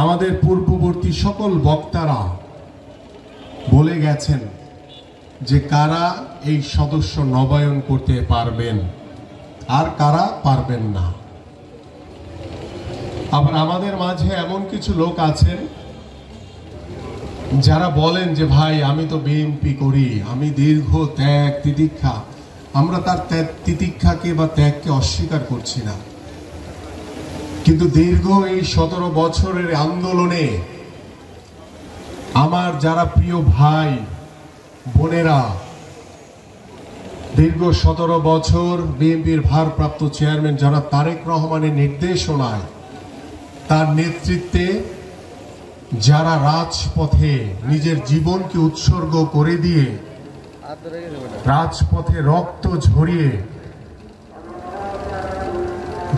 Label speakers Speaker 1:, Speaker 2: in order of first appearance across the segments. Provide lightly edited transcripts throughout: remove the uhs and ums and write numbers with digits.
Speaker 1: আমাদের পূর্ববর্তী সকল বক্তারা বলে গেছেন যে কারা এই সদস্য নবায়ন করতে পারবেন আর কারা পারবেন না। আবার আমাদের মাঝে এমন কিছু লোক আছেন যারা বলেন যে ভাই আমি তো বিএনপি করি, আমি দীর্ঘ ত্যাগ তিতিক্ষা, আমরা তার তিতিক্ষাকে বা ত্যাগকে অস্বীকার করছি না, কিন্তু দীর্ঘ এই 17 বছরের আন্দোলনে আমার যারা প্রিয় ভাই বোনেরা দীর্ঘ 17 বছর বিএনপির ভারপ্রাপ্ত চেয়ারম্যান যারা তারেক রহমানের নির্দেশনায় তার নেতৃত্বে যারা রাজপথে নিজের জীবনকে উৎসর্গ করে দিয়ে রাজপথে রক্ত ঝরিয়ে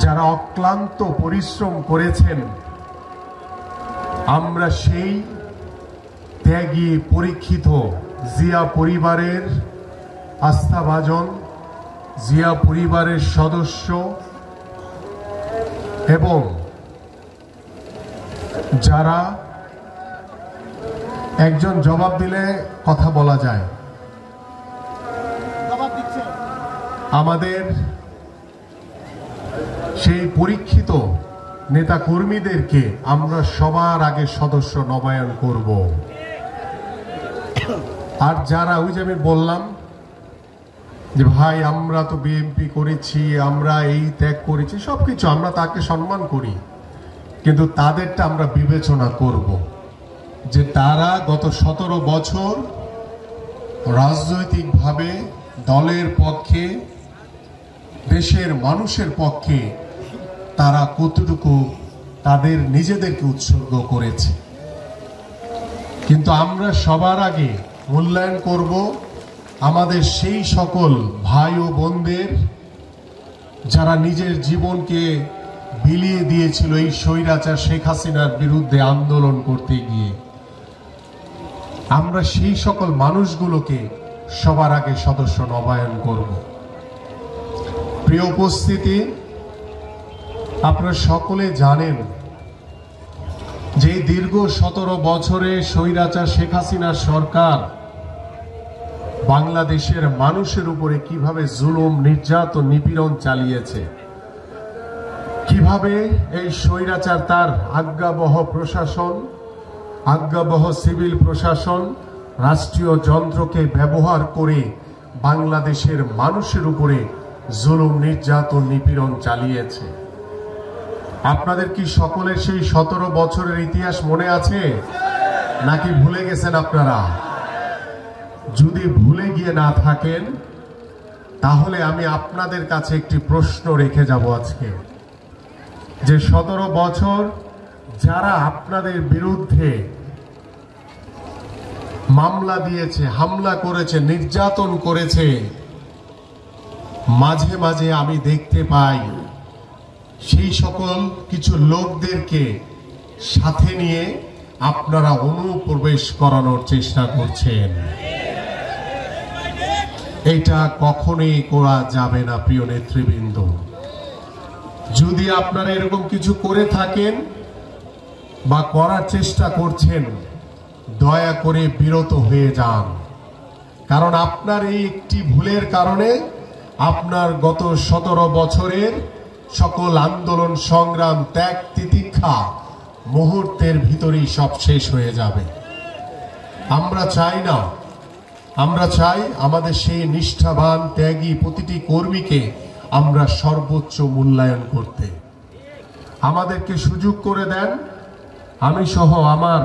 Speaker 1: যারা অক্লান্ত পরিশ্রম করেছেন, আমরা সেই ত্যাগী পরীক্ষিত জিয়া পরিবারের আস্থাভাজন, জিয়া পরিবারের সদস্য এবং যারা একজন জবাব দিলে কথা বলা যায়, আমাদের সেই পরীক্ষিত নেতা কর্মীদেরকে আমরা সবার আগে সদস্য নবায়ন করব। আর যারা ওই যে আমি বললাম যে ভাই আমরা তো বিএনপি করেছি, আমরা এই ত্যাগ করেছি, সবকিছু আমরা তাকে সম্মান করি, কিন্তু তাদেরটা আমরা বিবেচনা করব যে তারা গত 17 বছর রাজনৈতিকভাবে দলের পক্ষে দেশের মানুষের পক্ষে তারা কতটুকু তাদের নিজেদেরকে উৎসর্গ করেছে। কিন্তু আমরা সবার আগে মূল্যায়ন করব আমাদের সেই সকল ভাই ও বোনদের যারা নিজের জীবনকে বিলিয়ে দিয়েছিল এই স্বৈরাচার শেখ হাসিনার বিরুদ্ধে আন্দোলন করতে গিয়ে। আমরা সেই সকল মানুষগুলোকে সবার আগে সদস্য নবায়ন করব। প্রিয় উপস্থিতি, আপনারা সকলে জানেন যে দীর্ঘ 17 বছরে স্বৈরাচার শেখ হাসিনার সরকার বাংলাদেশের মানুষের উপরে কিভাবে জুলুম নির্যাতন নিপীড়ন চালিয়েছে, কিভাবে এই স্বৈরাচার তার আজ্ঞাবহ প্রশাসন, আজ্ঞাবহ সিভিল প্রশাসন, রাষ্ট্রীয় যন্ত্রকে ব্যবহার করে বাংলাদেশের মানুষের উপরে জুলুম নির্যাতন নিপীড়ন চালিয়েছে। আপনাদের কি সকলের সেই 17 বছরের ইতিহাস মনে আছে নাকি ভুলে গেছেন আপনারা? যদি ভুলে গিয়ে না থাকেন তাহলে আমি আপনাদের কাছে একটি প্রশ্ন রেখে যাব আজকে, যে 17 বছর যারা আপনাদের বিরুদ্ধে মামলা দিয়েছে, হামলা করেছে, নির্যাতন করেছে, মাঝে মাঝে আমি দেখতে পাই সেই সকল কিছু লোকদেরকে সাথে নিয়ে আপনারা অনুপ্রবেশ করানোর চেষ্টা করছেন। এটা কখনোই করা যাবে না প্রিয় নেতৃবৃন্দ। যদি আপনারা এরকম কিছু করে থাকেন বা করার চেষ্টা করছেন, দয়া করে বিরত হয়ে যান, কারণ আপনার এই একটি ভুলের কারণে আপনার গত 17 বছরের সকল আন্দোলন সংগ্রাম ত্যাগ তিতিক্ষা মুহূর্তের ভিতরেই সব শেষ হয়ে যাবে। আমরা চাই না, আমরা চাই আমাদের সেই নিষ্ঠাবান ত্যাগী প্রতিটি কর্মীকে আমরা সর্বোচ্চ মূল্যায়ন করতে। আমাদেরকে সুযোগ করে দেন, আমি সহ আমার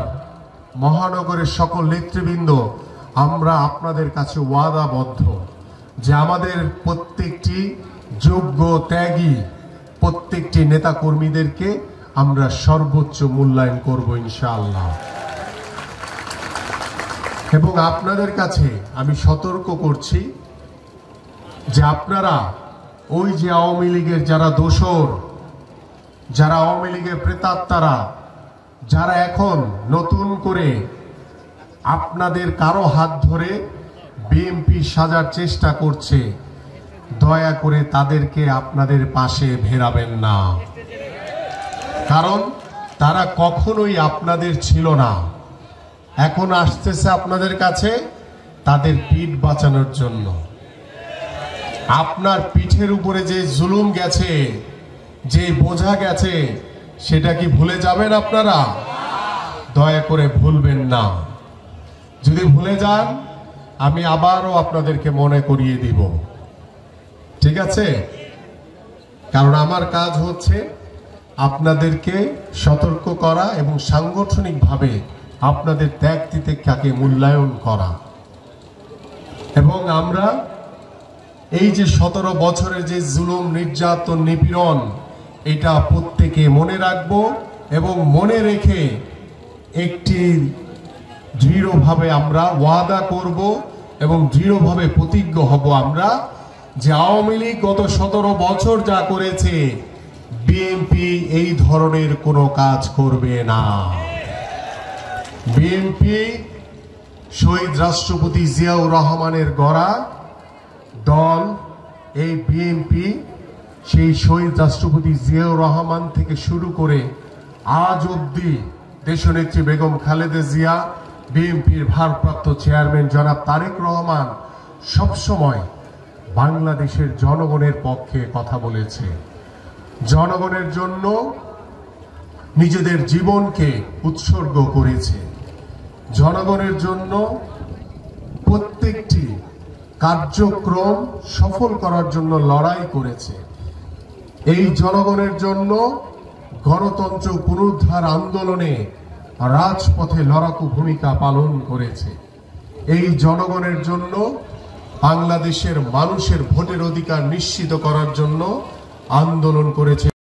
Speaker 1: মহানগরের সকল নেতৃবৃন্দ আমরা আপনাদের কাছে ওয়াদাবদ্ধ যে আমাদের প্রত্যেকটি যোগ্য ত্যাগী প্রত্যেকটি নেতা কর্মীদেরকে আমরা সর্বোচ্চ মূল্যায়ন করব ইনশাআল্লাহ। এবং আপনাদের কাছে আমি সতর্ক করছি যে আপনারা ওই যে আওয়ামী লীগের যারা দোসর, যারা আওয়ামী লীগের প্রেতাত্মারা, যারা এখন নতুন করে আপনাদের কারো হাত ধরে বিএনপি সাজার চেষ্টা করছে, দয়া করে তাদেরকে আপনাদের পাশে ভেরাবেন না। কারণ তারা কখনোই আপনাদের ছিল না, এখন আসতেছে আপনাদের কাছে তাদের পিঠ বাঁচানোর জন্য। আপনার পিঠের উপরে যে জুলুম গেছে, যে বোঝা গেছে, সেটা কি ভুলে যাবেন আপনারা? দয়া করে ভুলবেন না। যদি ভুলে যান, আমি আবারও আপনাদেরকে মনে করিয়ে দিব, ঠিক আছে? কারণ আমার কাজ হচ্ছে আপনাদেরকে সতর্ক করা এবং সাংগঠনিকভাবে আপনাদের ত্যাগ তিতিক্ষাকে মূল্যায়ন করা। এবং আমরা এই যে 17 বছরের যে জুলুম, নির্যাতন, নিপীড়ন, এটা প্রত্যেকে মনে রাখব এবং মনে রেখে একটি দৃঢ়ভাবে আমরা ওয়াদা করব এবং দৃঢ়ভাবে প্রতিজ্ঞ হব আমরা যে আওয়ামী লীগ গত 17 বছর যা করেছে, বিএনপি এই ধরনের কোনো কাজ করবে না। বিএনপি শহীদ রাষ্ট্রপতি জিয়াউর রহমানের গড়া দল। এই বিএনপি সেই শহীদ রাষ্ট্রপতি জিয়াউর রহমান থেকে শুরু করে আজ অবধি দেশনেত্রী বেগম খালেদা জিয়া, বিএনপির ভারপ্রাপ্ত চেয়ারম্যান জনাব তারেক রহমান সবসময় বাংলাদেশের জনগণের পক্ষে কথা বলেছে। জনগণের জন্য নিজেদের জীবনকে উৎসর্গ করেছে। জনগণের জন্য প্রত্যেকটি কার্যক্রম সফল করার জন্য লড়াই করেছে। এই জনগণের জন্য গণতন্ত্র পুনরুদ্ধার আন্দোলনে রাজপথে লড়াকু ভূমিকা পালন করেছে। এই জনগণের জন্য বাংলাদেশের মানুষের ভোটের অধিকার নিশ্চিত করার জন্য আন্দোলন করেছে।